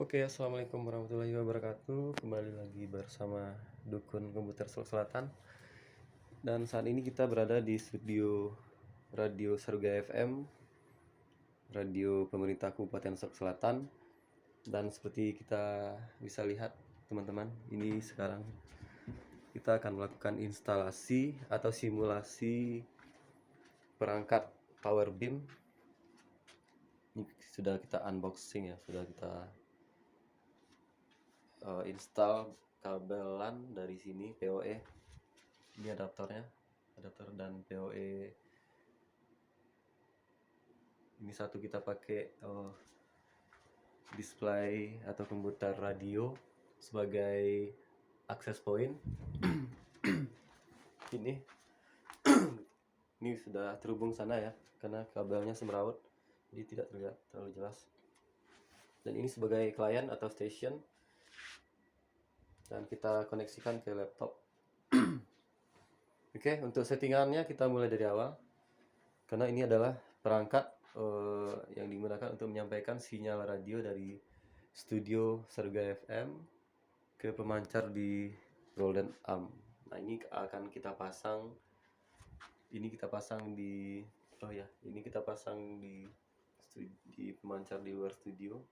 Oke, assalamualaikum warahmatullahi wabarakatuh. Kembali lagi bersama Dukun Komputer Sulawesi Selatan. Dan saat ini kita berada di studio Radio Saruga FM, radio pemerintah Kabupaten Sulawesi Selatan. Dan seperti kita bisa lihat, teman-teman, ini sekarang kita akan melakukan instalasi atau simulasi perangkat power beam. Ini sudah kita unboxing ya, sudah kita install kabelan dari sini PoE. Ini adaptornya, adaptor dan PoE. Ini satu kita pakai display atau komputer radio sebagai access point. Ini sudah terhubung sana ya, karena kabelnya semrawut, jadi tidak terlihat terlalu jelas. Dan ini sebagai klien atau station, dan kita koneksikan ke laptop. Oke, untuk settingannya kita mulai dari awal, karena ini adalah perangkat yang digunakan untuk menyampaikan sinyal radio dari studio Saruga FM ke pemancar di Golden Arm. Nah, ini akan kita pasang. Ini kita pasang di pemancar di luar studio.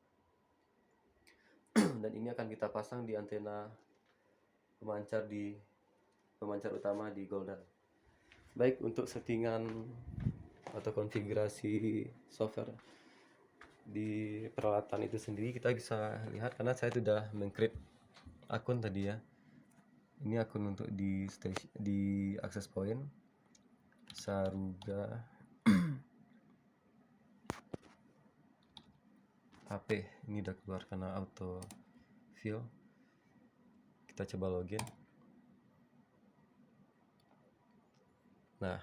Dan ini akan kita pasang di antena pemancar utama di Golden. Baik, untuk settingan atau konfigurasi software di peralatan itu sendiri kita bisa lihat, karena saya sudah meng-create akun tadi ya. Ini akun untuk di access point Saruga AP. Ini udah keluar karena auto fill. Kita coba login. Nah,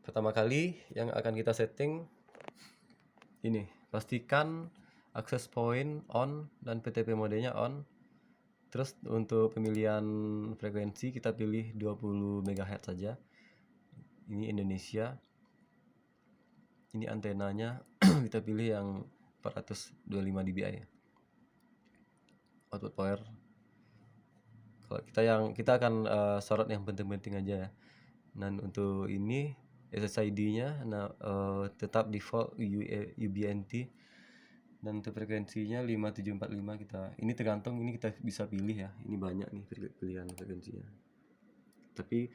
pertama kali yang akan kita setting ini, pastikan access point on dan PTP modenya on. Terus untuk pemilihan frekuensi kita pilih 20 MHz saja. Ini Indonesia. Ini antenanya kita pilih yang 425 dBi. Output power. Kalau kita akan sorot yang penting-penting aja ya. Dan untuk ini SSID-nya tetap default UBNT, dan untuk frekuensinya 5745 kita. Ini tergantung, ini kita bisa pilih ya. Ini banyak nih pilihan frekuensinya. Tapi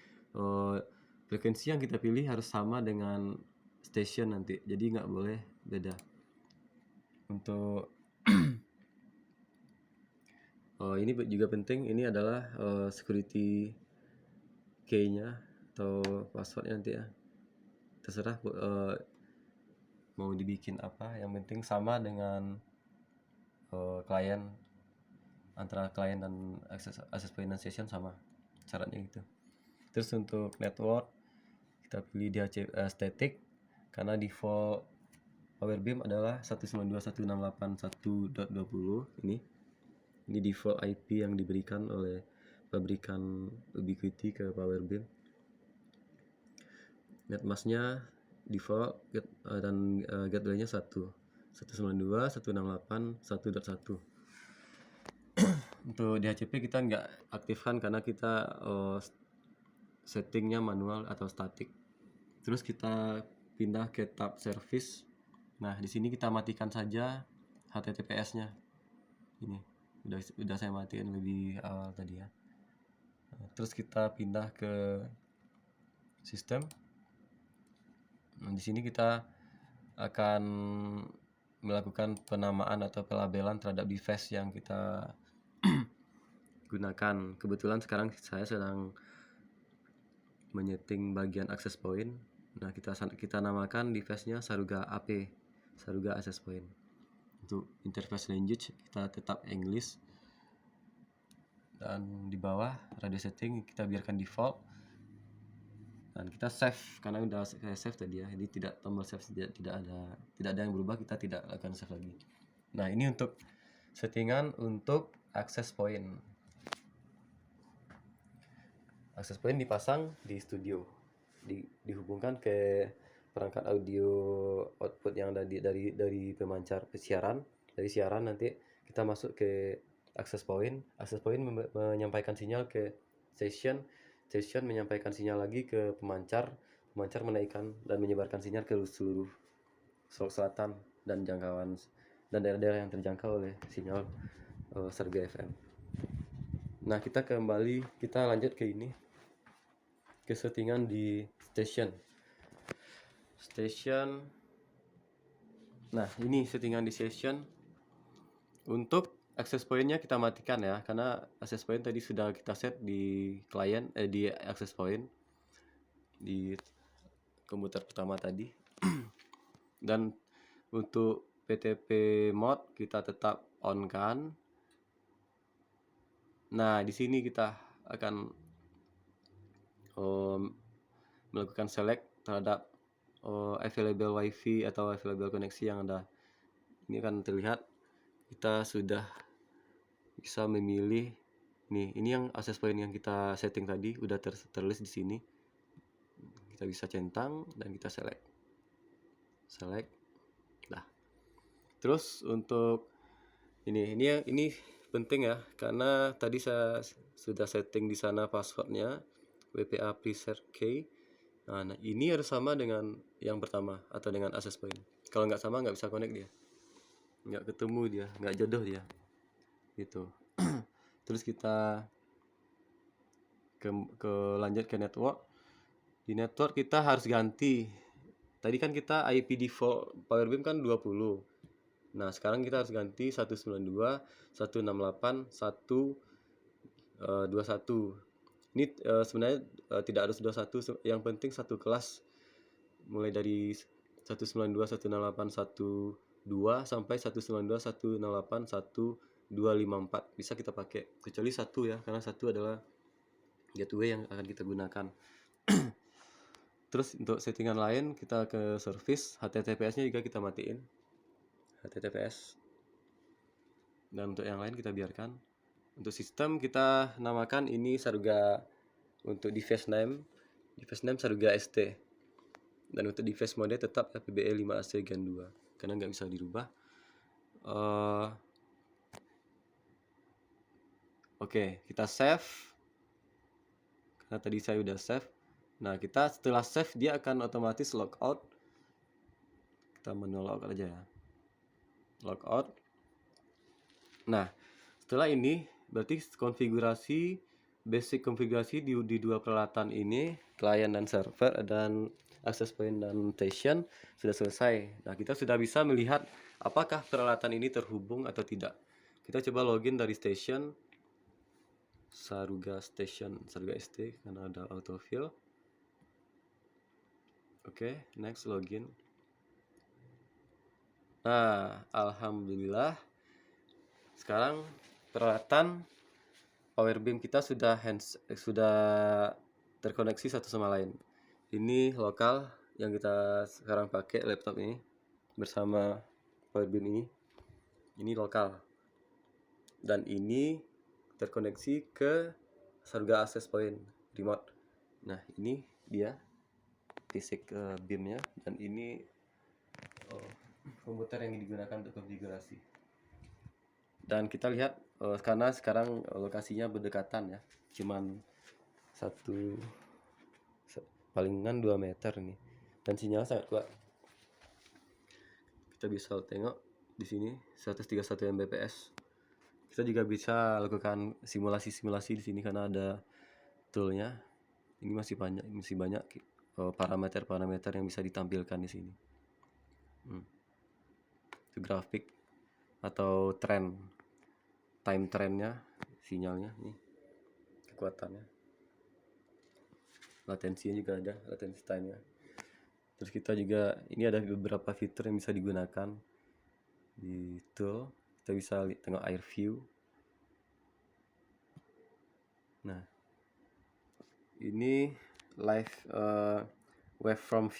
frekuensi yang kita pilih harus sama dengan station nanti. Jadi nggak boleh beda. Untuk ini juga penting, ini adalah security key-nya atau passwordnya nanti ya. Terserah mau dibikin apa, yang penting sama dengan klien, antara klien dan access point dan session sama syaratnya gitu. Terus untuk network kita pilih DHCP static, karena default power beam adalah 192.168.1.20. Ini default IP yang diberikan oleh pabrikan Ubiquiti ke power beam. Netmasknya default dan gateway-nya 192.168.1.1. Untuk DHCP kita nggak aktifkan karena kita settingnya manual atau static. Terus kita pindah ke tab service. Nah, di sini kita matikan saja HTTPS-nya. Ini udah saya matiin lebih awal tadi ya. Terus kita pindah ke sistem. Nah, di sini kita akan melakukan penamaan atau pelabelan terhadap device yang kita gunakan. Kebetulan sekarang saya sedang menyeting bagian access point. Nah, kita namakan device-nya Saruga AP, Saruga Access Point. Untuk interface language kita tetap English. Dan di bawah radio setting kita biarkan default. Dan kita save, karena udah saya save tadi ya. Jadi tombol save tidak ada yang berubah, kita tidak akan save lagi. Nah, ini untuk settingan untuk access point. Access point dipasang di studio, dihubungkan ke perangkat audio output yang ada dari pemancar siaran, dari siaran nanti kita masuk ke access point menyampaikan sinyal ke station menyampaikan sinyal lagi ke pemancar menaikkan dan menyebarkan sinyal ke seluruh Sulawesi Selatan dan jangkauan dan daerah-daerah yang terjangkau oleh sinyal Serga FM. Nah, kita lanjut ke ini, ke settingan di station. Nah, ini settingan di station. Untuk access point-nya kita matikan ya, karena access point tadi sudah kita set di klien di access point di komputer pertama tadi. Dan untuk PTP mode kita tetap on kan. Nah, di sini kita akan melakukan select terhadap available wifi atau available koneksi yang ada. Ini akan terlihat kita sudah bisa memilih nih, ini yang access point yang kita setting tadi udah terlist di sini. Kita bisa centang dan kita select. Nah, terus untuk ini penting ya, karena tadi saya sudah setting di sana passwordnya WPA preset key. Nah, ini harus sama dengan yang pertama atau dengan access point. Kalau nggak sama nggak bisa connect dia, nggak ketemu dia, nggak jodoh dia gitu. Terus kita lanjut ke network. Di network kita harus ganti. Tadi kan kita IP default Powerbeam kan 20. Nah, sekarang kita harus ganti 192.168.121. Ini sebenarnya tidak harus 21, yang penting satu kelas, mulai dari 192.168.1.2 sampai 192.168.1.254 bisa kita pakai, kecuali satu ya, karena satu adalah gateway yang akan kita gunakan. Terus untuk settingan lain kita ke service, HTTPS-nya juga kita matiin, HTTPS. Dan untuk yang lain kita biarkan. Untuk sistem kita namakan ini Saruga. Untuk device name Saruga ST. Dan untuk device mode tetap FPBE 5AC Gen 2 karena nggak bisa dirubah. Oke, kita save. Karena tadi saya udah save. Nah, kita setelah save dia akan otomatis logout. Kita menu logout aja ya. Logout. Nah, setelah ini berarti basic konfigurasi di dua peralatan ini, klien dan server dan access point dan station sudah selesai. Nah, kita sudah bisa melihat apakah peralatan ini terhubung atau tidak. Kita coba login dari station Saruga ST karena ada autofill. Oke, next login. Nah, alhamdulillah sekarang peralatan Powerbeam kita sudah terkoneksi satu sama lain. Ini lokal yang kita sekarang pakai laptop ini bersama Powerbeam ini. Ini lokal. Dan ini terkoneksi ke Saruga Access Point remote. Nah, ini dia basic beamnya, dan ini komputer yang digunakan untuk konfigurasi. Dan kita lihat karena sekarang lokasinya berdekatan ya, cuman palingan 2 meter nih, dan sinyal sangat kuat. Kita bisa tengok di sini 131 Mbps. Kita juga bisa lakukan simulasi di sini karena ada toolnya. Ini masih banyak parameter yang bisa ditampilkan di sini. Itu grafik atau time trendnya, sinyalnya nih, kekuatannya, latensinya juga ada, latensi time-nya. Terus kita juga ini ada beberapa fitur yang bisa digunakan di tool. Kita bisa tengok air view. Nah, ini live wave from